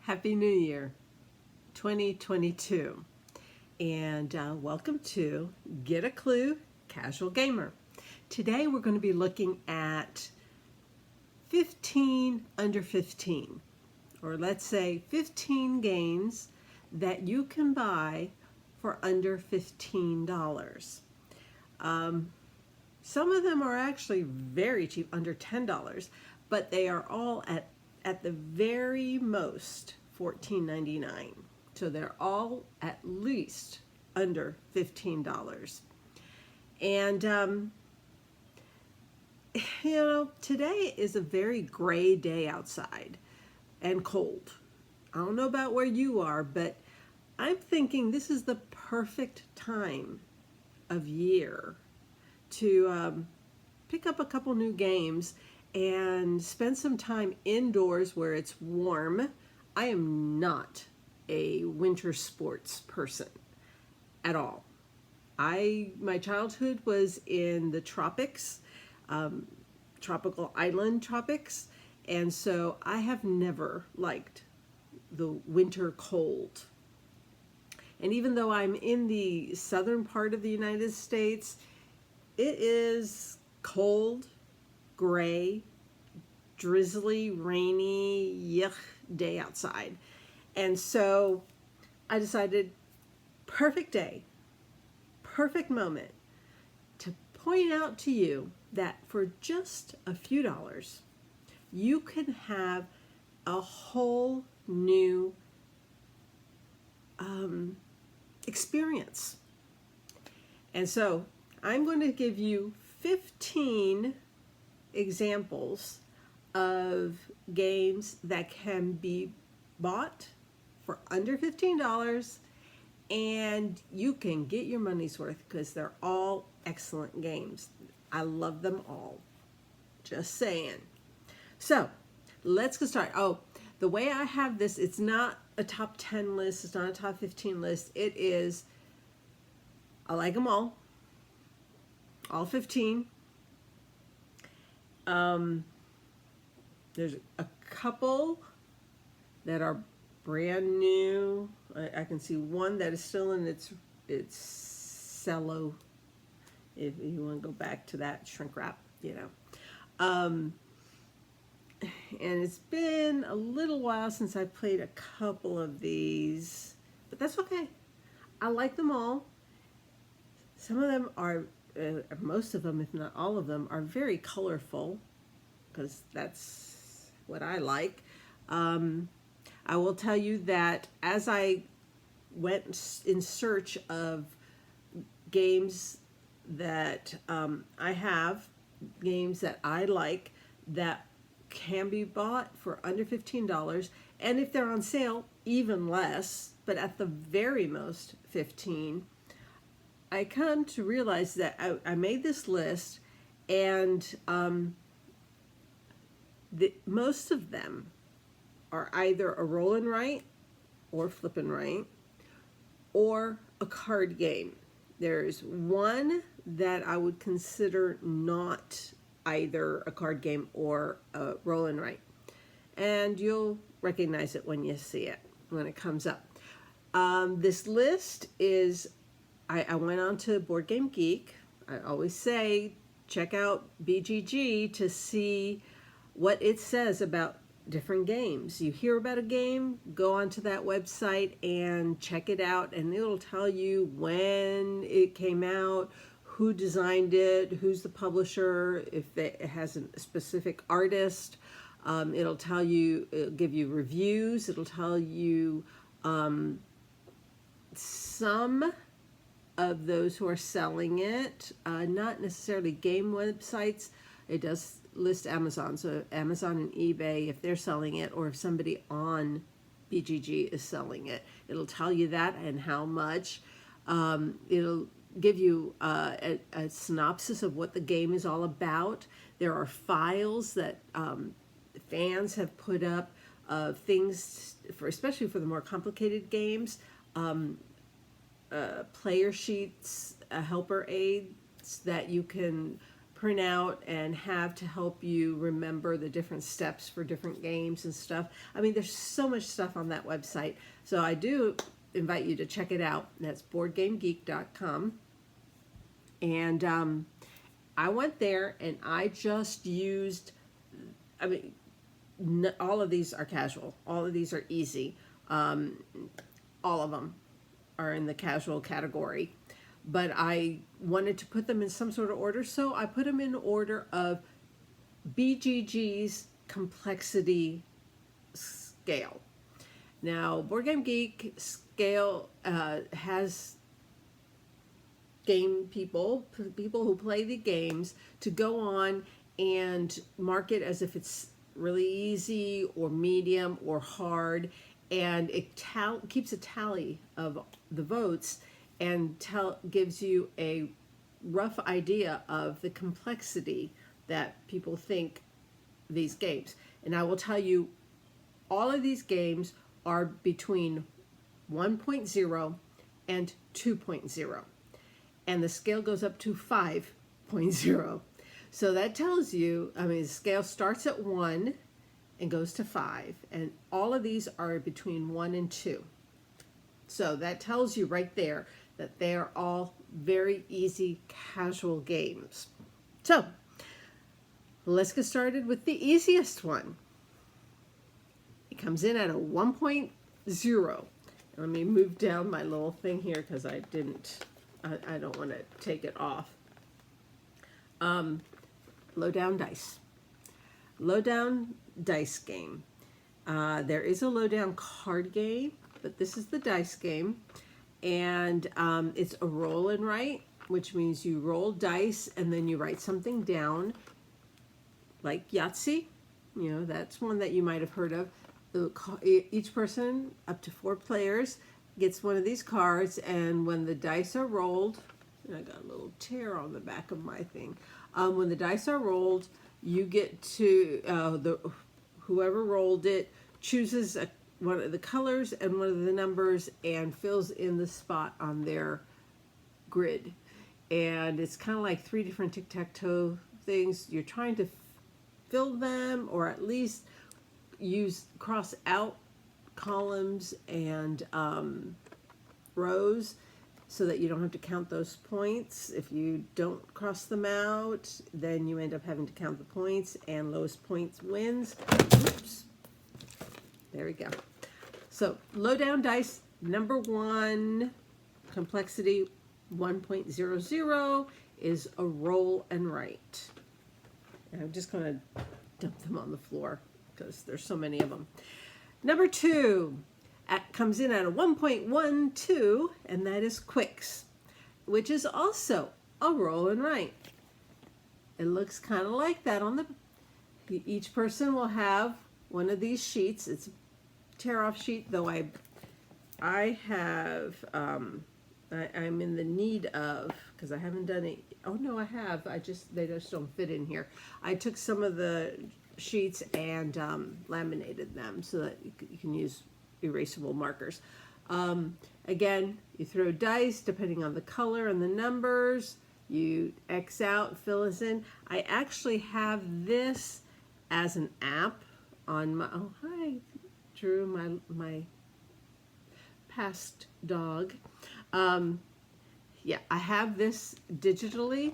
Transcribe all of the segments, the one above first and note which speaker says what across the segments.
Speaker 1: Happy New Year 2022 and welcome to Get a Clue Casual Gamer. Today we're going to be looking at 15 under 15, or let's say 15 games that you can buy for under $15. Some of them are actually very cheap, under $10, but they are all at the very most $14.99. So they're all at least under $15. And today is a very gray day outside and cold. I don't know about where you are, but I'm thinking this is the perfect time of year to pick up a couple new games and spend some time indoors where it's warm. I am not a winter sports person at all. My childhood was in the tropics, tropical island tropics, and so I have never liked the winter cold. And even though I'm in the southern part of the United States, it is cold, gray, drizzly, rainy, yuck day outside. And so I decided, perfect day, perfect moment to point out to you that for just a few dollars, you can have a whole new experience. And so I'm going to give you 15 examples of games that can be bought for under $15 and you can get your money's worth because they're all excellent games. I love them all. Just saying. So let's get started. Oh, the way I have this, it's not a top 10 list. It's not a top 15 list. It is, I like them all 15. There's a couple that are brand new. I can see one that is still in its cello, if you want to go back to that shrink wrap, and it's been a little while since I played a couple of these, but that's okay. I like them all. Some of them are, most of them, if not all of them, are very colorful, because that's what I like. I will tell you that as I went in search of games that I have, games that I like that can be bought for under $15, and if they're on sale, even less, but at the very most 15, I come to realize that I made this list, and most of them are either a roll and write or flip and write or a card game. There's one that I would consider not either a card game or a roll and write, and you'll recognize it when you see it, when it comes up. This list is, I went on to Board Game Geek. I always say check out BGG to see what it says about different games. You hear about a game, go onto that website and check it out, and it'll tell you when it came out, who designed it, who's the publisher, if it has a specific artist. It'll tell you, it'll give you reviews, it'll tell you some of those who are selling it, not necessarily game websites. It does list Amazon, so Amazon and eBay, if they're selling it, or if somebody on BGG is selling it, it'll tell you that and how much. It'll give you a synopsis of what the game is all about. There are files that fans have put up of things, especially for the more complicated games, player sheets, helper aids that you can print out and have to help you remember the different steps for different games and stuff. I mean, there's so much stuff on that website. So I do invite you to check it out. That's boardgamegeek.com. And I went there and I just used, I mean, all of these are casual. All of these are easy. All of them are in the casual category. But I wanted to put them in some sort of order, so I put them in order of BGG's complexity scale. Now, Board Game Geek scale has game people who play the games, to go on and mark it as if it's really easy or medium or hard, and it keeps a tally of the votes and gives you a rough idea of the complexity that people think these games. And I will tell you, all of these games are between 1.0 and 2.0. And the scale goes up to 5.0. So that tells you, I mean, the scale starts at 1 and goes to 5. And all of these are between 1 and 2. So that tells you right there that they are all very easy, casual games. So let's get started with the easiest one. It comes in at a 1.0. Let me move down my little thing here because I don't want to take it off. Lowdown dice. Lowdown dice game. There is a lowdown card game, but this is the dice game. And it's a roll and write, which means you roll dice and then you write something down, like Yahtzee. You know, that's one that you might have heard of. Each person, up to 4 players, gets one of these cards, and when the dice are rolled, and I got a little tear on the back of my thing. When the dice are rolled, you get to, whoever rolled it chooses one of the colors and one of the numbers and fills in the spot on their grid. And it's kind of like 3 different tic-tac-toe things. You're trying to fill them, or at least cross out columns and rows, so that you don't have to count those points. If you don't cross them out, then you end up having to count the points, and lowest points wins. Oops. There we go. So lowdown dice, number 1, complexity 1.00, is a roll and write. And I'm just going to dump them on the floor because there's so many of them. Number 2 comes in at a 1.12, and that is Quicks, which is also a roll and write. It looks kind of like that on the. Each person will have one of these sheets. It's a tear-off sheet, though I have. I'm in the need of, because I haven't done it. Oh no, I have. They just don't fit in here. I took some of the sheets and laminated them so that you can use erasable markers. Again, you throw dice depending on the color and the numbers. You X out, fill us in. I actually have this as an app on my. Oh hi, Drew, my past dog. Yeah, I have this digitally,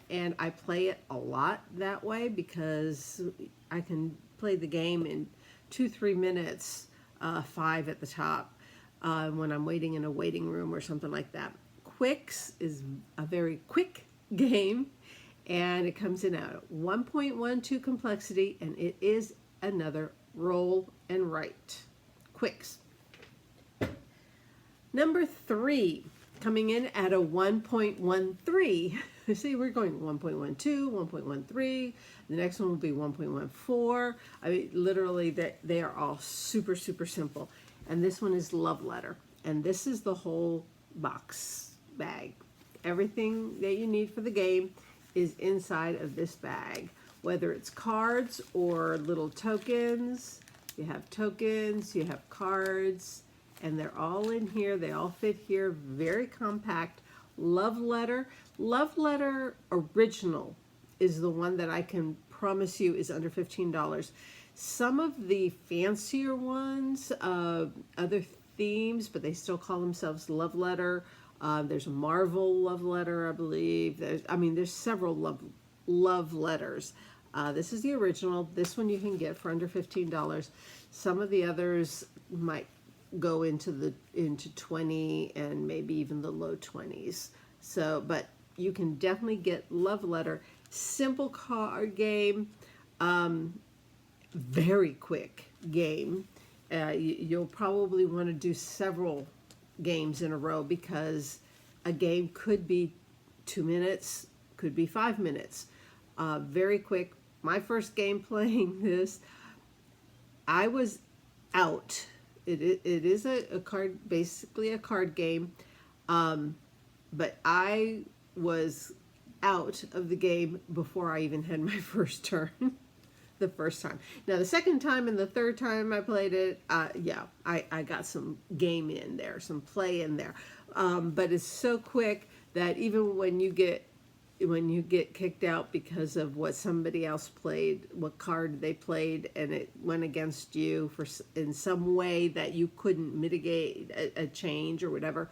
Speaker 1: and I play it a lot that way because I can play the game in 2-3 minutes, 5 at the top, when I'm waiting in a waiting room or something like that. Quicks is a very quick game, and it comes in at 1.12 complexity, and it is another roll and write. Quicks. Number 3, coming in at a 1.13. See, we're going 1.12, 1.13. The next one will be 1.14. I mean, literally, they are all super, super simple. And this one is Love Letter. And this is the whole box bag. Everything that you need for the game is inside of this bag. Whether it's cards or little tokens. You have tokens, you have cards, and they're all in here. They all fit here. Very compact. Love Letter. Love Letter Original is the one that I can promise you is under $15. Some of the fancier ones, other themes, but they still call themselves Love Letter. There's a Marvel Love Letter, I believe. There's several love letters. This is the original. This one you can get for under $15. Some of the others might go into 20 and maybe even the low 20s. So, but you can definitely get Love Letter. Simple card game, very quick game. You'll probably want to do several games in a row because a game could be 2 minutes, could be 5 minutes. Very quick. My first game playing this, I was out. It is a card, basically a card game, but I was out of the game before I even had my first turn. The first time. Now the second time and the third time I played it, I got some game in there, some play in there. But it's so quick that even when you get kicked out because of what somebody else played, what card they played, and it went against you in some way that you couldn't mitigate a change or whatever,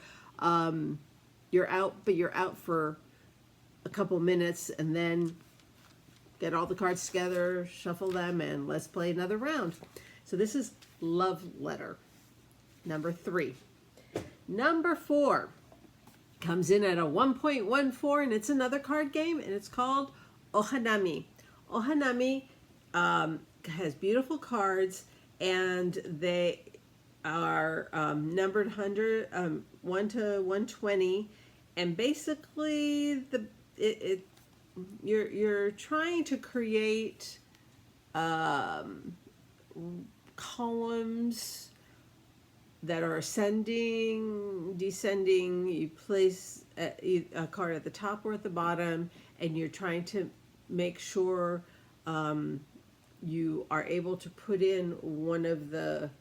Speaker 1: you're out. But you're out for a couple minutes, and then get all the cards together, shuffle them, and let's play another round. So this is Love Letter, number 3. Number 4 comes in at a 1.14, and it's another card game, and it's called Hanabi. Hanabi has beautiful cards, and they are numbered 1 to 120, and basically you're trying to create columns that are ascending, descending. You place a card at the top or at the bottom, and you're trying to make sure you are able to put in one of the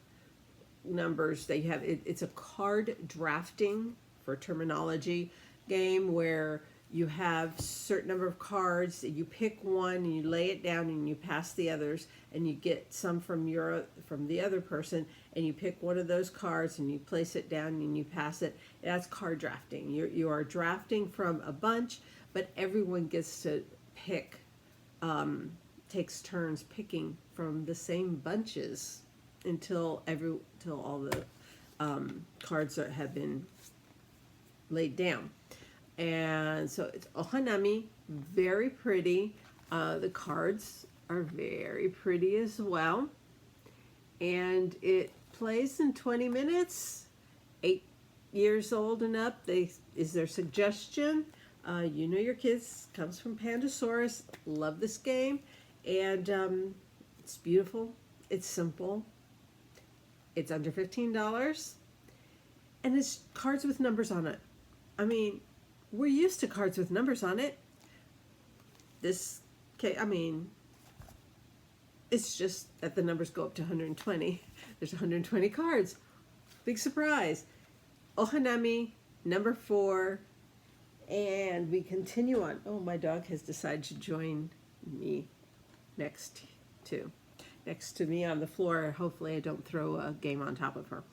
Speaker 1: numbers that you have. It's a card drafting, for terminology, game where you have a certain number of cards, you pick one and you lay it down and you pass the others, and you get some from the other person, and you pick one of those cards and you place it down and you pass it. That's card drafting. You are drafting from a bunch, but everyone gets to pick, takes turns picking from the same bunches until all the cards have been laid down. And so it's Hanabi, very pretty. The cards are very pretty as well. And it plays in 20 minutes. 8 years old and up is their suggestion. You know your kids, comes from Pandasaurus. Love this game. And it's beautiful. It's simple. It's under $15. And it's cards with numbers on it. I mean, we're used to cards with numbers on it. It's just that the numbers go up to 120. There's 120 cards. Big surprise. Hanabi, number 4. And we continue on. Oh, my dog has decided to join me next to me on the floor. Hopefully I don't throw a game on top of her.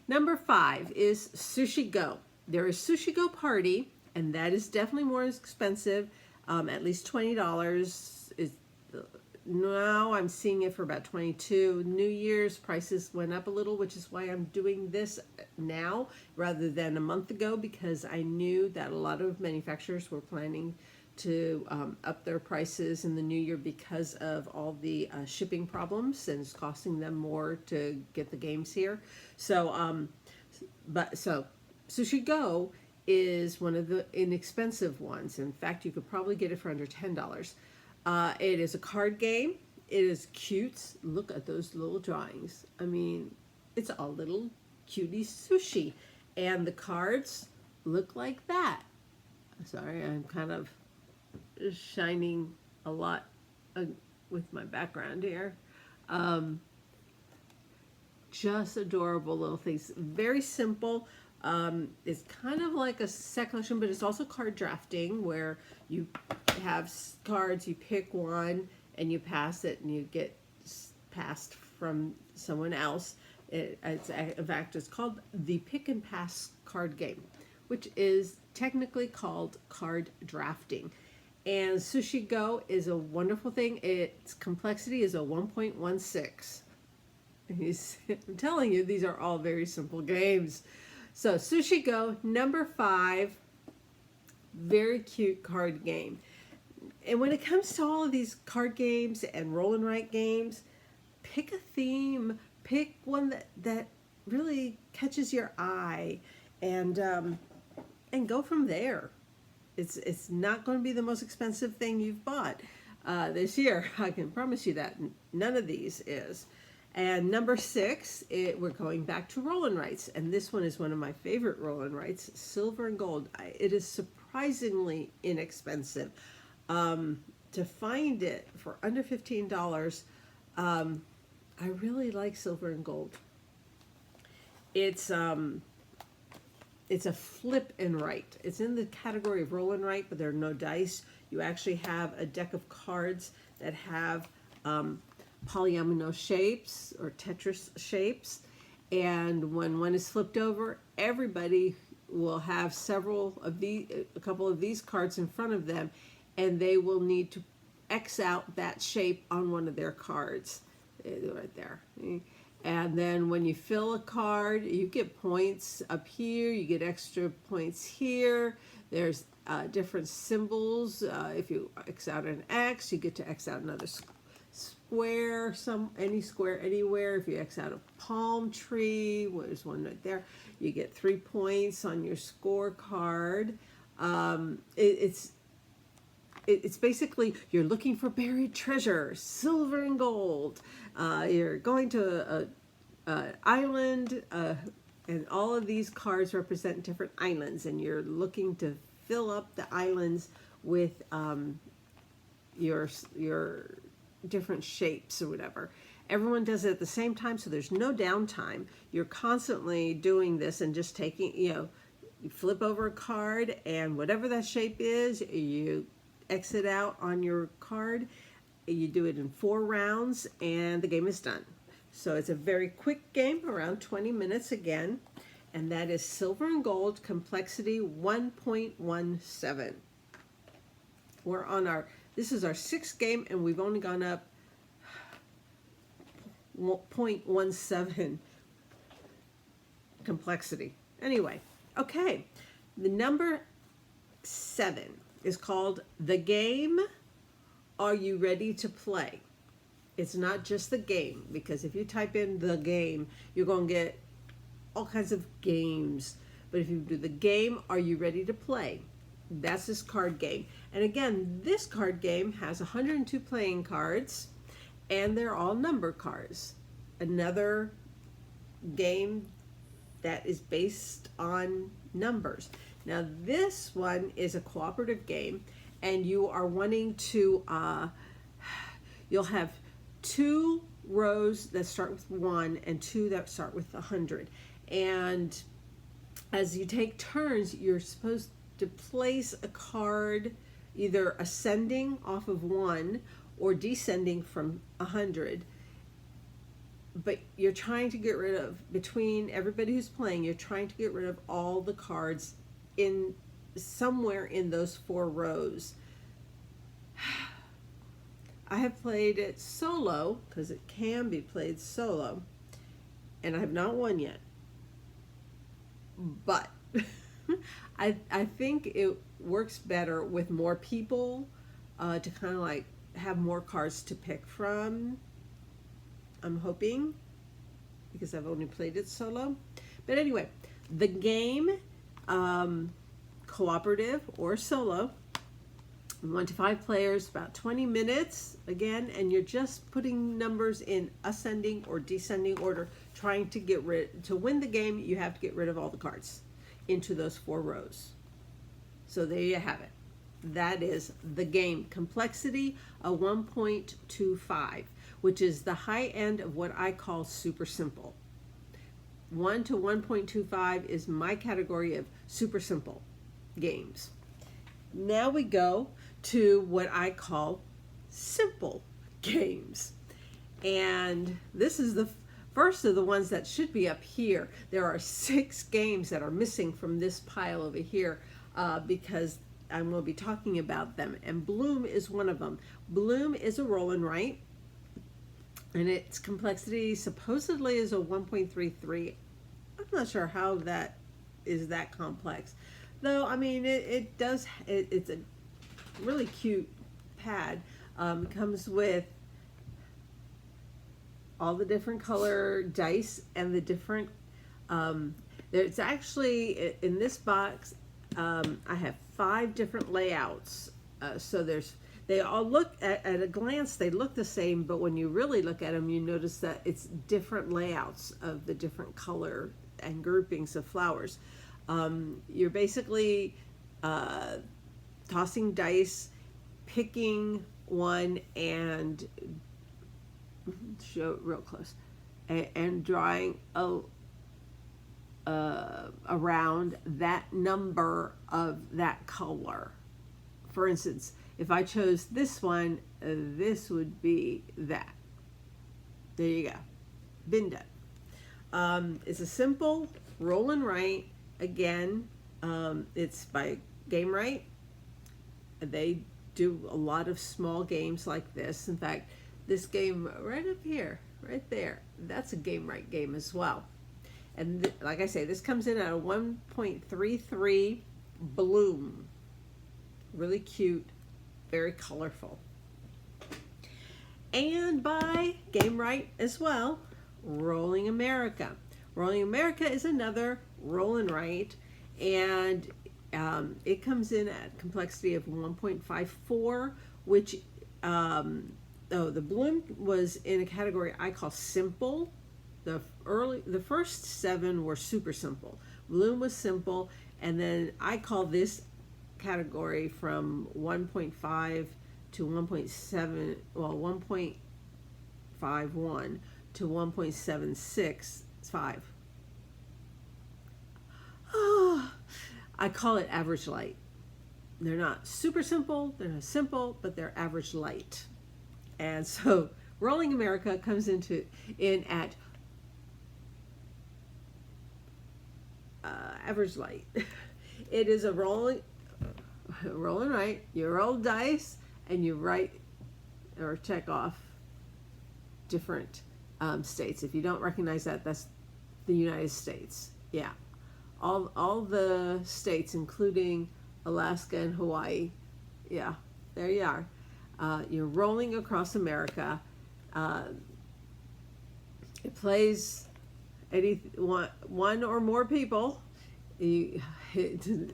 Speaker 1: Number 5 is Sushi Go. There is Sushi Go Party, and that is definitely more expensive, at least $20. Now I'm seeing it for about $22. New Year's prices went up a little, which is why I'm doing this now rather than a month ago, because I knew that a lot of manufacturers were planning to up their prices in the new year because of all the shipping problems, and it's costing them more to get the games here. So, Sushi Go is one of the inexpensive ones. In fact, you could probably get it for under $10. It is a card game. It is cute. Look at those little drawings. I mean, it's a little cutie sushi. And the cards look like that. Sorry, I'm kind of shining a lot with my background here. Just adorable little things. Very simple. It's kind of like a set collection, but it's also card drafting where you have cards, you pick one and you pass it, and you get passed from someone else. In fact, it's called the pick and pass card game, which is technically called card drafting. And Sushi Go is a wonderful thing. Its complexity is a 1.16. I'm telling you, these are all very simple games. So Sushi Go, number 5, very cute card game. And when it comes to all of these card games and roll and write games, pick a theme, pick one that really catches your eye, and go from there. It's not going to be the most expensive thing you've bought this year. I can promise you that. None of these is. And number 6, we're going back to roll and writes, and this one is one of my favorite roll and writes, Silver and Gold. It is surprisingly inexpensive. To find it for under $15, I really like Silver and Gold. It's a flip and write. It's in the category of roll and write, but there are no dice. You actually have a deck of cards that have polyomino shapes or Tetris shapes, and when one is flipped over, everybody will have a couple of these cards in front of them, and they will need to X out that shape on one of their cards. Right there. And then when you fill a card, you get points up here, you get extra points here. There's different symbols. If you X out an X, you get to X out another square, any square anywhere. If you X out a palm tree, well, there's one right there, you get 3 points on your scorecard. It's basically, you're looking for buried treasure, silver and gold. You're going to an island, and all of these cards represent different islands, and you're looking to fill up the islands with your different shapes or whatever. Everyone does it at the same time, so there's no downtime. You're constantly doing this and just taking, you flip over a card, and whatever that shape is, you exit out on your card. You do it in 4 rounds, and the game is done. So it's a very quick game, around 20 minutes again, and that is Silver and Gold, complexity 1.17. We're on this is our 6th game, and we've only gone up 0.17 complexity. Anyway, okay, the number 7 is called The Game. Are you ready to play? It's not just the game, because if you type in the game, you're going to get all kinds of games. But if you do the game, are you ready to play? That's this card game. And again, this card game has 102 playing cards, and they're all number cards. Another game that is based on numbers. Now this one is a cooperative game, and you are wanting to, you'll have 2 rows that start with 1 and 2 that start with 100. And as you take turns, you're supposed to place a card either ascending off of 1 or descending from 100. But you're trying to get rid of, between everybody who's playing, you're trying to get rid of all the cards in somewhere in those 4 rows. I have played it solo, because it can be played solo, and I have not won yet. But I think it works better with more people, to kind of like have more cards to pick from. I'm hoping, because I've only played it solo. But anyway, the game, cooperative or solo, 1 to 5 players, about 20 minutes again, and you're just putting numbers in ascending or descending order, trying to to win the game. You have to get rid of all the cards into those 4 rows. So there you have it. That is the game. Complexity a 1.25, which is the high end of what I call super simple. 1 to 1.25 is my category of super simple games. Now we go to what I call simple games. And this is the first of the ones that should be up here. There are 6 games that are missing from this pile over here because I'm going to be talking about them. And Bloom is one of them. Bloom is a roll and write, and its complexity supposedly is a 1.33. I'm not sure how that is that complex, though. I mean, it's a really cute pad. Comes with all the different color dice and the different there's actually in this box I have 5 different layouts, so they all look at a glance, they look the same, but when you really look at them, you notice that it's different layouts of the different color and groupings of flowers. You're basically tossing dice, picking one, and show it real close, and drawing around that number of that color. For instance, if I chose this one, this would be that. There you go. Been done. It's a simple roll and write. Again, it's by Game Right. They do a lot of small games like this. In fact, this game right up here, right there, that's a Game Right game as well. And like I say, this comes in at a 1.33 Bloom. Really cute, very colorful. And by Game Right as well, Rolling America. Rolling America is another roll and write, and it comes in at complexity of 1.54, which the Bloom was in a category I call simple. The first 7 were super simple. Bloom was simple, and then I call this category from 1.5 to 1.7, well, 1.51 to 1.765. Oh, I call it average light. They're not super simple, they're not simple, but they're average light. And so Rolling America comes in at average light. It is a roll and write. You roll dice and you write or check off different states. If you don't recognize that, that's the United States. Yeah, all the states, including Alaska and Hawaii. Yeah, there you are. You're rolling across America. It plays one or more people. It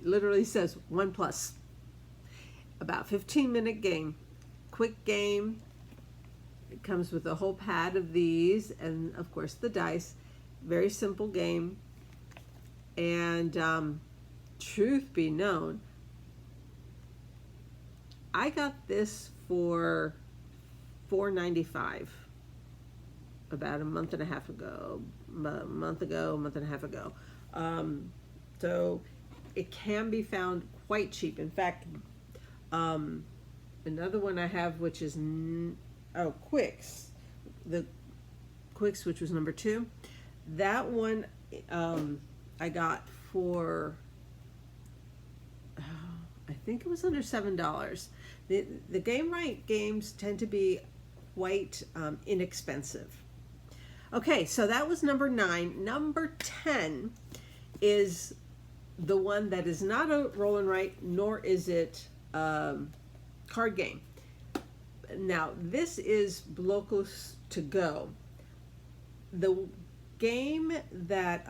Speaker 1: literally says 1+. About 15-minute game, quick game. It comes with a whole pad of these, and of course the dice. Very simple game. And truth be known, I got this for $4.95 about a month and a half ago. So it can be found quite cheap. In fact, another one I have, which is Quicks, the Quicks, which was number 2. That one I got for I think it was under $7. The Game Right games tend to be quite inexpensive. Okay, so that was number 9. Number 10 is the one that is not a roll and write, nor is it card game. Now, this is Blocos to Go. The game that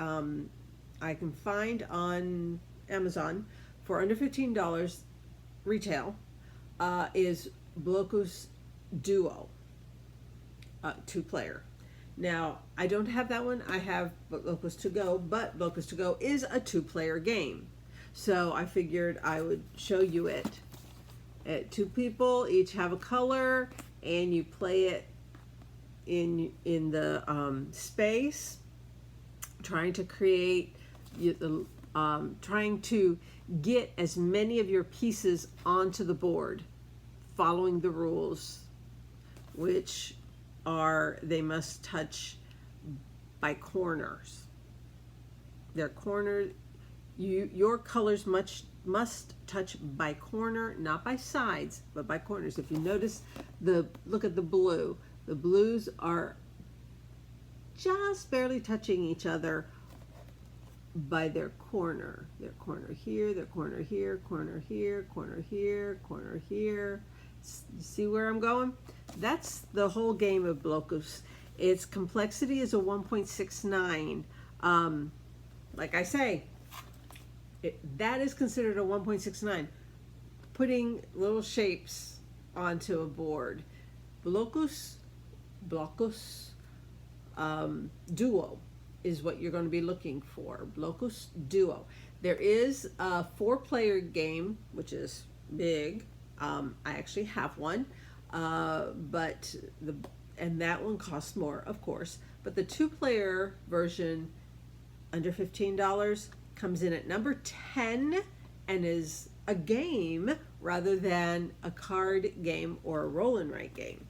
Speaker 1: I can find on Amazon for under $15 retail is Blocos Duo, 2-player. Now, I don't have that one. I have Blocos to Go, but Blocos to Go is a 2-player game. So I figured I would show you it. 2 people each have a color, and you play it in the space, trying to create, trying to get as many of your pieces onto the board following the rules, which are they must touch by corners. Their corner, your colors must touch by corner, not by sides, but by corners. If you notice look at the blue. The blues are just barely touching each other by their corner. Their corner here, their corner here, corner here, corner here, corner here. See where I'm going? That's the whole game of Blocos. Its complexity is a 1.69. Like I say, that is considered a 1.69. Putting little shapes onto a board. Blocos Duo is what you're going to be looking for. Blocos Duo. There is a 4-player game, which is big. I actually have one, and that one costs more, of course. But the 2-player version, under $15, comes in at number 10 and is a game rather than a card game or a roll and write game.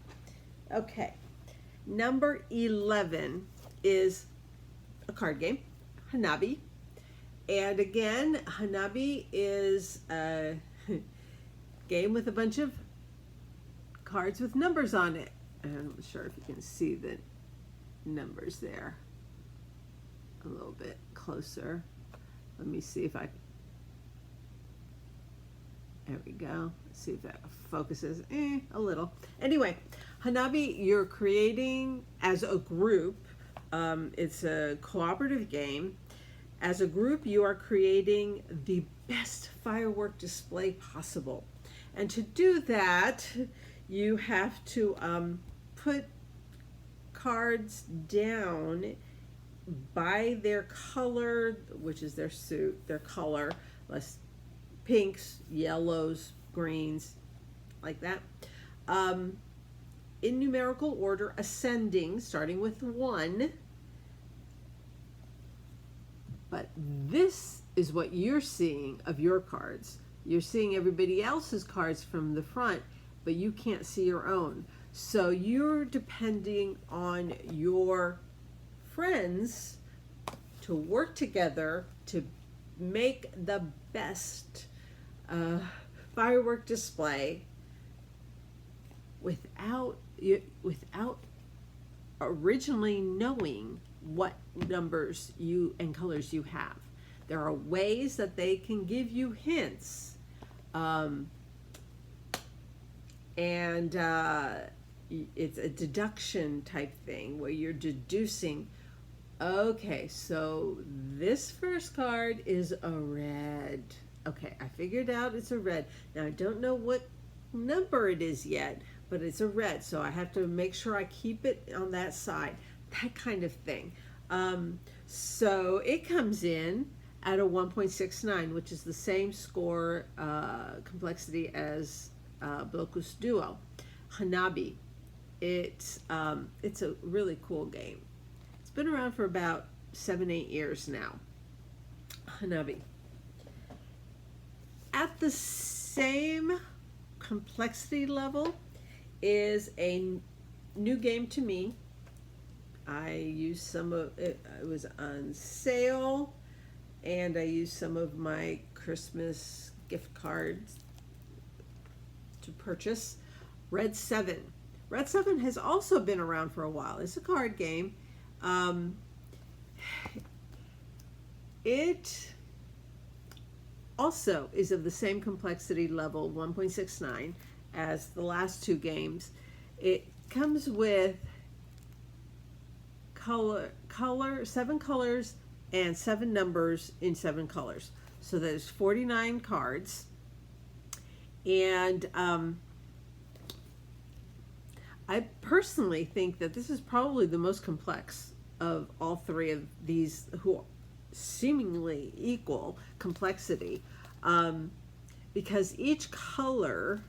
Speaker 1: Okay, number 11 is a card game, Hanabi. And again, Hanabi is a game with a bunch of cards with numbers on it. I'm not sure if you can see the numbers there a little bit closer. Let me see if I, there we go. Let's see if that focuses a little. Anyway, Hanabi, you're creating as a group. It's a cooperative game. As a group, you are creating the best firework display possible. And to do that, you have to put cards down by their color, which is their suit, their color, less pinks, yellows, greens, like that. In numerical order, ascending, starting with 1. But this is what you're seeing of your cards. You're seeing everybody else's cards from the front, but you can't see your own. So you're depending on your friends to work together to make the best firework display without originally knowing what numbers and colors you have. There are ways that they can give you hints, and it's a deduction type thing where you're deducing, okay, so this first card is a red. Okay, I figured out it's a red. Now I don't know what number it is yet, but it's a red, so I have to make sure I keep it on that side. That kind of thing. So it comes in at a 1.69, which is the same score complexity as Blocos Duo. Hanabi. It's a really cool game. It's been around for about 7-8 years now. Hanabi. At the same complexity level is a new game to me. I used some of it. It was on sale, and I used some of my Christmas gift cards to purchase. Red 7. Red 7 has also been around for a while. It's a card game. It also is of the same complexity level, 1.69, as the last 2 games. It comes with 7 colors and 7 numbers in 7 colors. So there's 49 cards. And I personally think that this is probably the most complex of all 3 of these, who seemingly equal complexity, because each color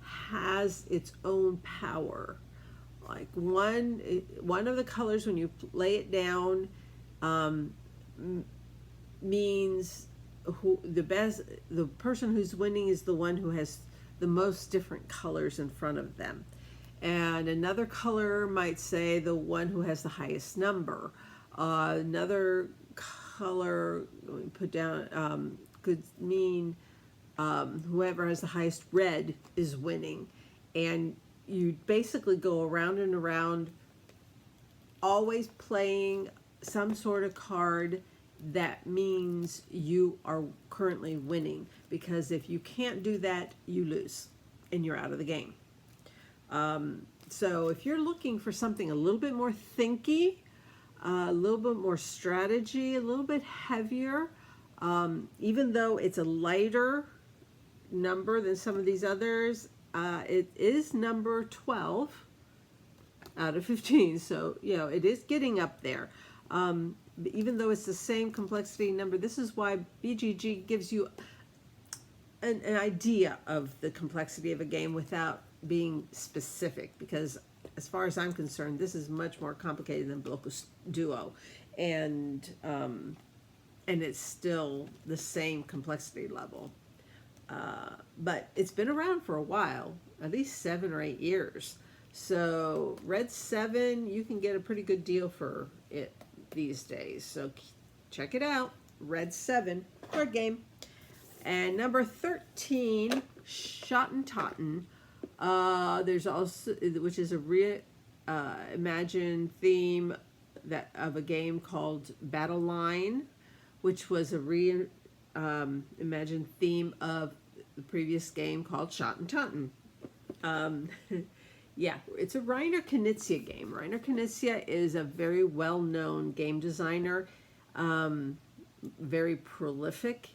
Speaker 1: has its own power. Like one of the colors, when you lay it down, means the person who's winning is the one who has the most different colors in front of them. And another color might say the one who has the highest number. Another color we put down could mean whoever has the highest red is winning. And you basically go around and around, always playing some sort of card that means you are currently winning, because if you can't do that, you lose and you're out of the game. So if you're looking for something a little bit more thinky, a little bit more strategy, a little bit heavier, even though it's a lighter number than some of these others, it is number 12 out of 15. So, you know, it is getting up there. Even though it's the same complexity number, this is why BGG gives you an idea of the complexity of a game without being specific, because as far as I'm concerned, this is much more complicated than Blocus Duo, and it's still the same complexity level. But it's been around for a while, at least 7 or 8 years. So Red 7, you can get a pretty good deal for it these days. So check it out, Red 7 card game. And number 13, Shotten Totten. There's also, which is a reimagined theme of a game called Battle Line, which was a reimagined theme of the previous game called Shotten Totten. Yeah, it's a Reiner Knizia game. Reiner Knizia is a very well-known game designer, very prolific,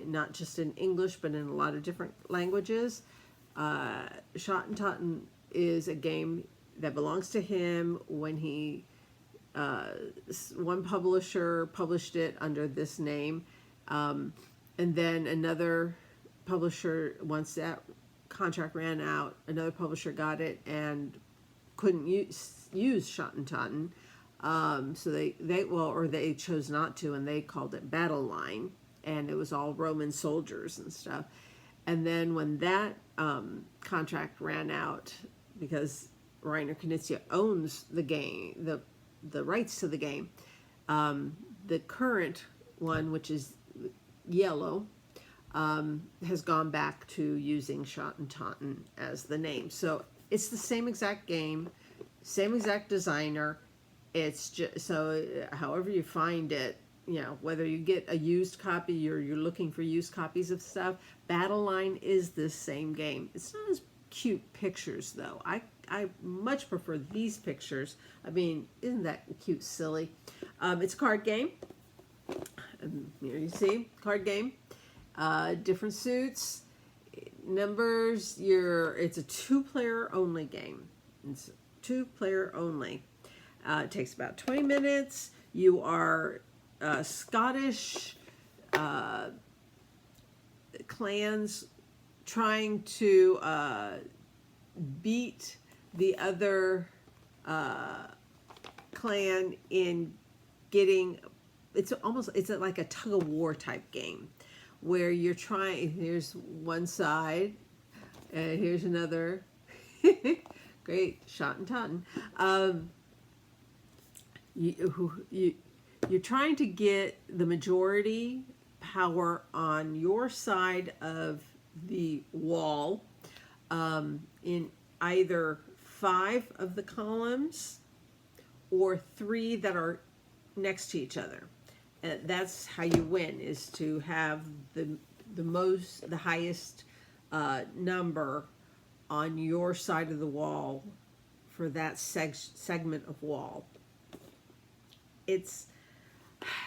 Speaker 1: not just in English, but in a lot of different languages. Shotten Totten is a game that belongs to him. When he, one publisher published it under this name, and then another publisher, once that contract ran out, another publisher got it and couldn't use Shotten Totten, so they chose not to, and they called it Battle Line, and it was all Roman soldiers and stuff. And then when that contract ran out, because Reiner Knizia owns the game, the rights to the game, the current one, which is yellow, has gone back to using Shotten Totten as the name. So it's the same exact game, same exact designer. It's just, so however you find it, you know, whether you get a used copy or you're looking for used copies of stuff, Battle Line is the same game. It's not as cute pictures, though. I much prefer these pictures. I mean, isn't that cute, silly? It's a card game. Here you see, card game. Different suits, numbers. It's a 2-player only game. It's 2-player only. It takes about 20 minutes. You are Scottish clans trying to beat the other clan in getting. It's like a tug of war type game, where you're trying. Here's one side, and here's another. Great, Shotten Totten. You're trying to get the majority power on your side of the wall, in either 5 of the columns or 3 that are next to each other. And that's how you win, is to have the highest number on your side of the wall for that segment of wall. It's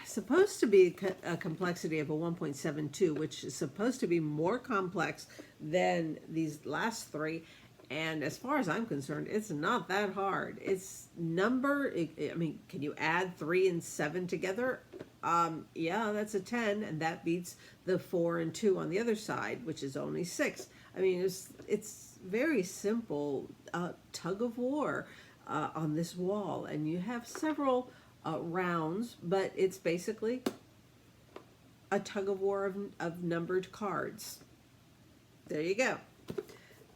Speaker 1: supposed to be a complexity of a 1.72, which is supposed to be more complex than these last 3. And as far as I'm concerned, it's not that hard. It's number, I mean, can you add 3 and 7 together? Yeah, that's a 10, and that beats the 4 and 2 on the other side, which is only 6. I mean, it's very simple tug of war on this wall, and you have several rounds, but it's basically a tug of war of numbered cards. There you go.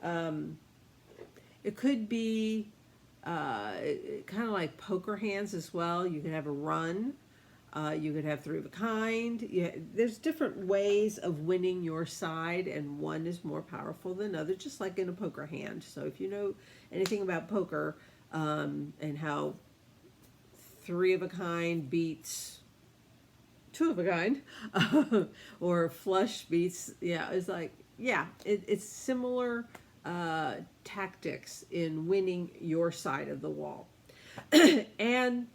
Speaker 1: It could be kind of like poker hands as well. You could have a run. You could have three of a kind. Yeah, there's different ways of winning your side, and one is more powerful than other, just like in a poker hand. So if you know anything about poker and how three of a kind beats two of a kind, or flush beats, yeah, it's like, yeah, it's similar tactics in winning your side of the wall. And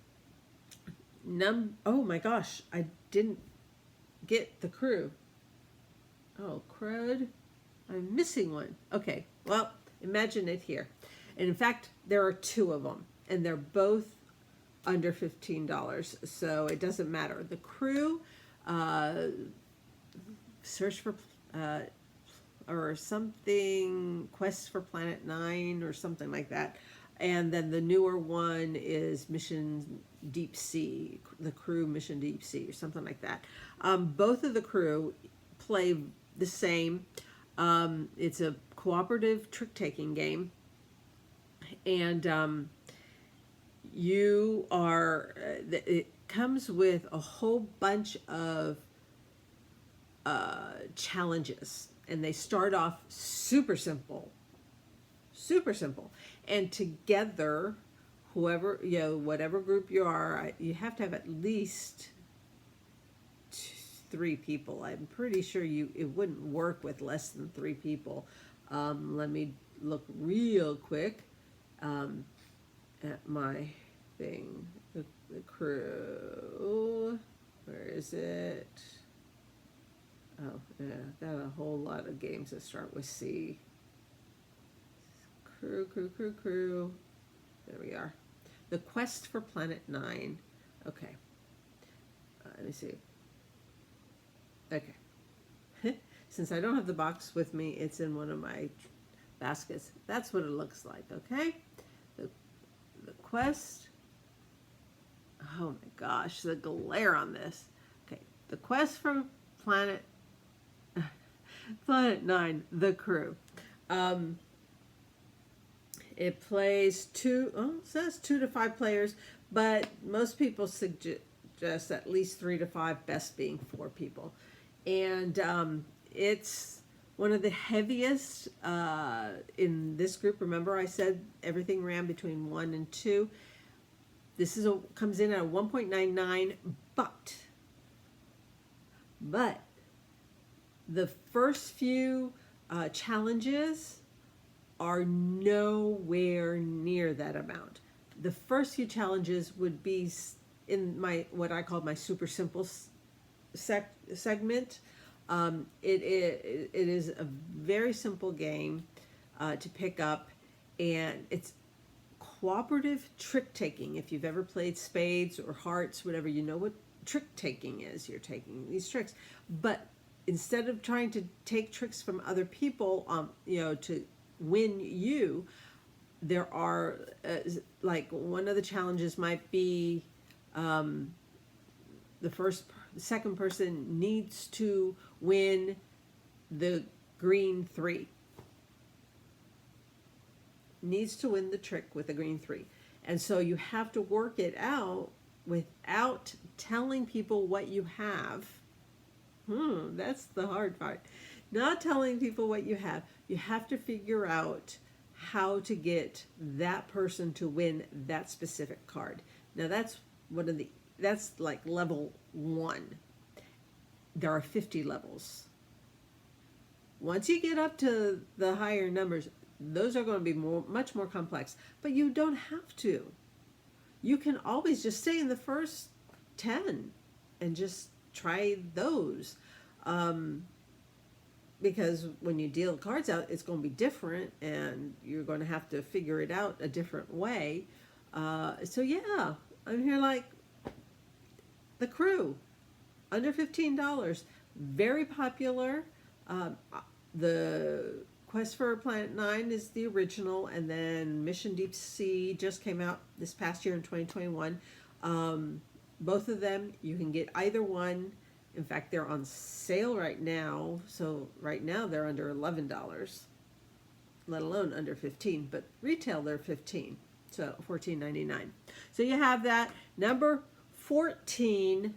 Speaker 1: oh my gosh, I didn't get the crew. Oh, crud. I'm missing one. Okay, well, imagine it here. And in fact, there are two of them, and they're both under $15, so it doesn't matter. The crew, search for, or something, Quest for Planet 9 or something like that. And then the newer one is Mission Deep Sea, the crew Mission Deep Sea or something like that. Both of the crew play the same. It's a cooperative trick-taking game. And you are, it comes with a whole bunch of challenges. And they start off super simple. Super simple. And together, whoever, you know, whatever group you are, you have to have at least three people. I'm pretty sure it wouldn't work with less than three people. Let me look real quick at my thing. The crew. Where is it? Oh, yeah, got a whole lot of games that start with C. Crew. There we are. The Quest for Planet 9. Okay. Let me see. Okay. Since I don't have the box with me, it's in one of my baskets. That's what it looks like, okay? The Quest. Oh my gosh, the glare on this. Okay. The Quest for Planet 9, The Crew. It plays it says 2 to 5 players, but most people suggest at least 3 to 5, best being 4 people. And it's one of the heaviest in this group. Remember I said everything ran between 1 and 2. This comes in at a 1.99, but the first few challenges are nowhere near that amount. The first few challenges would be in what I call my super simple segment. It is a very simple game to pick up, and it's cooperative trick taking. If you've ever played spades or hearts, whatever, you know what trick taking is. You're taking these tricks, but instead of trying to take tricks from other people, you know, to win you, there are like one of the challenges might be the second person needs to win the green 3, needs to win the trick with the green 3, and so you have to work it out without telling people what you have. That's the hard part. Not telling people what you have. You have to figure out how to get that person to win that specific card. Now that's that's like level 1. There are 50 levels. Once you get up to the higher numbers, those are going to be much more complex. But you don't have to. You can always just stay in the first 10 and just try those. Because when you deal cards out, it's going to be different, and you're going to have to figure it out a different way. So yeah, I'm here like The Crew, under $15, very popular. The Quest for Planet 9 is the original, and then Mission Deep Sea just came out this past year in 2021. Both of them, you can get either one. In fact, they're on sale right now. So right now they're under $11. let alone under 15, but retail they're 15, so $14.99. So you have that. Number 14,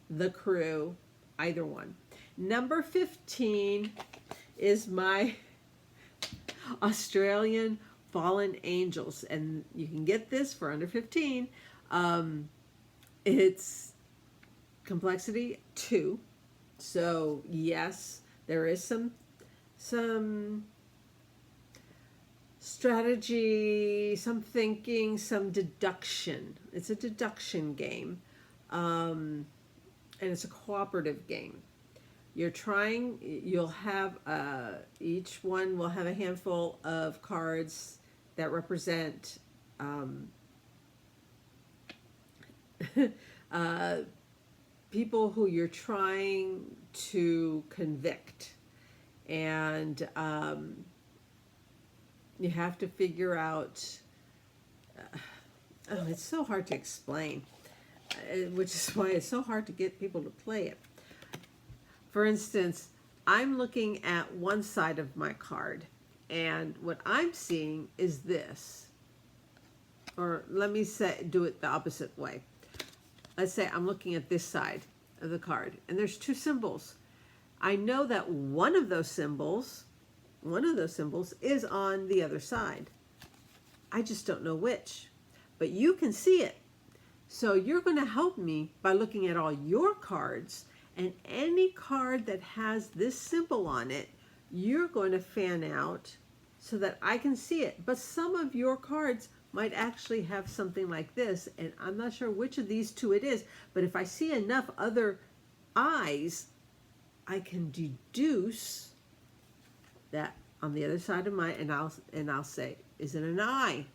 Speaker 1: The Crew, either one. Number 15 is my Australian Fallen Angels, and you can get this for under 15. It's complexity 2, so yes, there is some strategy, some thinking, some deduction. It's a deduction game, and it's a cooperative game. You'll have, each one will have a handful of cards that represent people who you're trying to convict. And you have to figure out, it's so hard to explain, which is why it's so hard to get people to play it. For instance, I'm looking at one side of my card, and what I'm seeing is this. Or let me do it the opposite way. Let's say I'm looking at this side of the card, and there's two symbols. I know that one of those symbols is on the other side. I just don't know which, but you can see it. So you're going to help me by looking at all your cards, and any card that has this symbol on it, you're going to fan out so that I can see it. But some of your cards might actually have something like this, and I'm not sure which of these two it is, but if I see enough other eyes, I can deduce that on the other side of mine, and I'll say, is it an eye?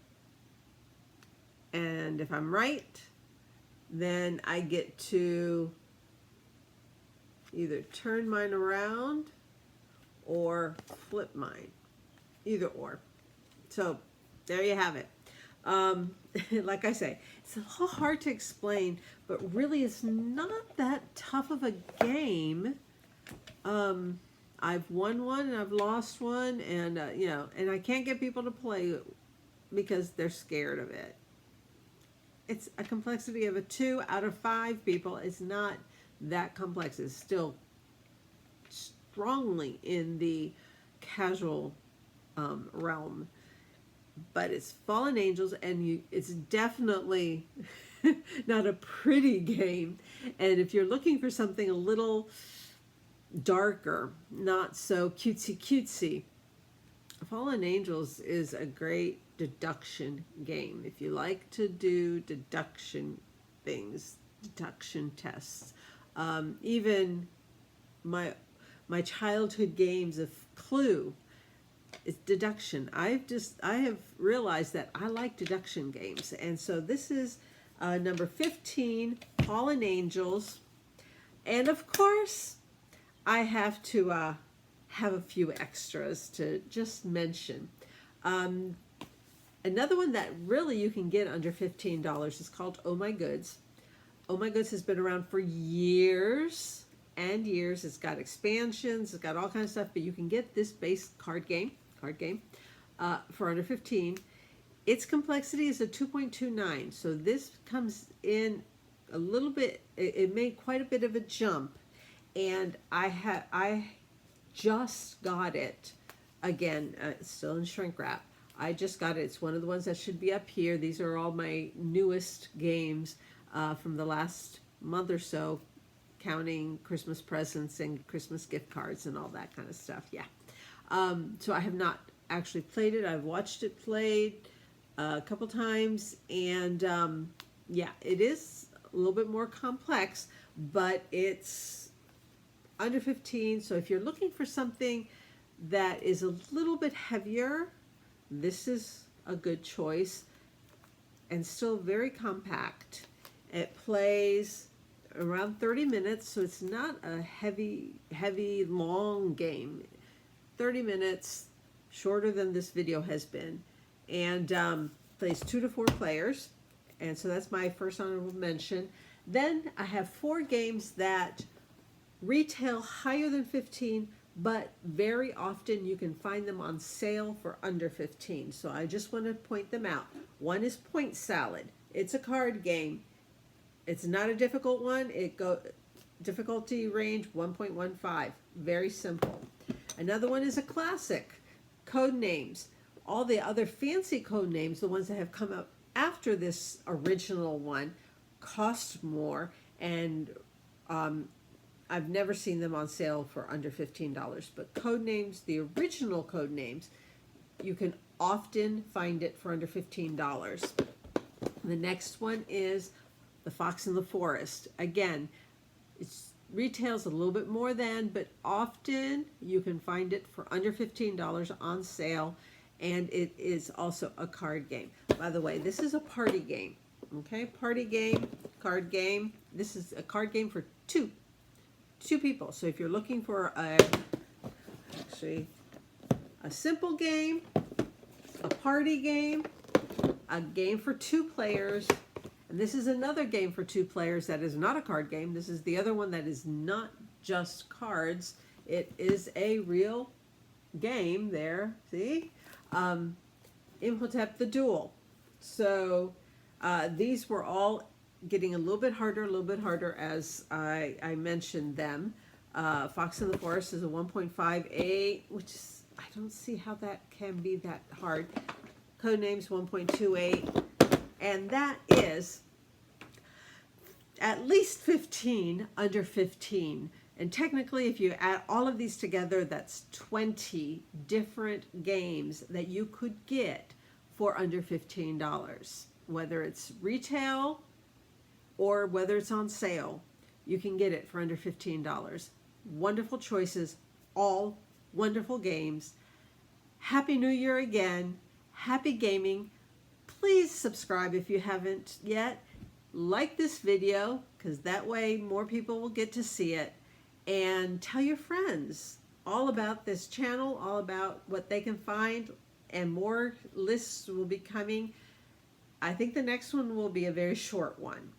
Speaker 1: And if I'm right, then I get to either turn mine around or flip mine, either or. So there you have it. Like I say, it's a little hard to explain, but really it's not that tough of a game. I've won one and I've lost one, and and I can't get people to play because they're scared of it. It's a complexity of a 2 out of 5 people. It's not that complex. It's still strongly in the casual realm, but it's Fallen Angels, and it's definitely not a pretty game. And if you're looking for something a little darker, not so cutesy, Fallen Angels is a great deduction game. If you like to do deduction things, deduction tests, even my childhood games of Clue, it's deduction. I have realized that I like deduction games, and so this is number 15, Fallen Angels, and of course I have to have a few extras to just mention. Another one that really you can get under $15 is called Oh My Goods. Oh My Goods has been around for years and years. It's got expansions, it's got all kinds of stuff, but you can get this base card game for under 15. Its complexity is a 2.29, so this comes in a little bit, it made quite a bit of a jump, and I just got it again. It's still in shrink wrap. I just got it. It's one of the ones that should be up here. These are all my newest games from the last month or so, counting Christmas presents and Christmas gift cards and all that kind of stuff. Yeah. So I have not actually played it. I've watched it played a couple times, and yeah, it is a little bit more complex, but it's under 15. So if you're looking for something that is a little bit heavier, this is a good choice, and still very compact. It plays around 30 minutes, so it's not a heavy, long game. 30 minutes, shorter than this video has been, and plays 2 to 4 players, and so that's my first honorable mention. Then I have 4 games that retail higher than 15, but very often you can find them on sale for under 15. So I just want to point them out. One is Point Salad. It's a card game. It's not a difficult one. Difficulty range 1.15. Very simple. Another one is a classic, Code Names. All the other fancy code names, the ones that have come out after this original one, cost more, and I've never seen them on sale for under $15. But code names, the original code names, you can often find it for under $15. The next one is The Fox and the Forest. Again, it's retails a little bit more than, but often you can find it for under $15 on sale, and it is also a card game. By the way, this is a party game. Okay, party game, card game. This is a card game for two people. So if you're looking for a simple game, a party game, a game for 2 players, and this is another game for 2 players that is not a card game. This is the other one that is not just cards. It is a real game there. See? Imhotep the Duel. So these were all getting a little bit harder as I mentioned them. Fox in the Forest is a 1.58, which is, I don't see how that can be that hard. Codenames 1.28, and that is at least 15 under 15. And technically, if you add all of these together, that's 20 different games that you could get for under $15. Whether it's retail or whether it's on sale, you can get it for under $15. Wonderful choices, all wonderful games. Happy New Year again. Happy gaming. Please subscribe if you haven't yet. Like this video, because that way more people will get to see it. And tell your friends all about this channel, all about what they can find, and more lists will be coming. I think the next one will be a very short one.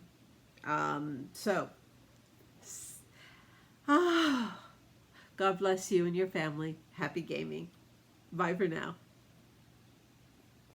Speaker 1: God bless you and your family. Happy gaming. Bye for now.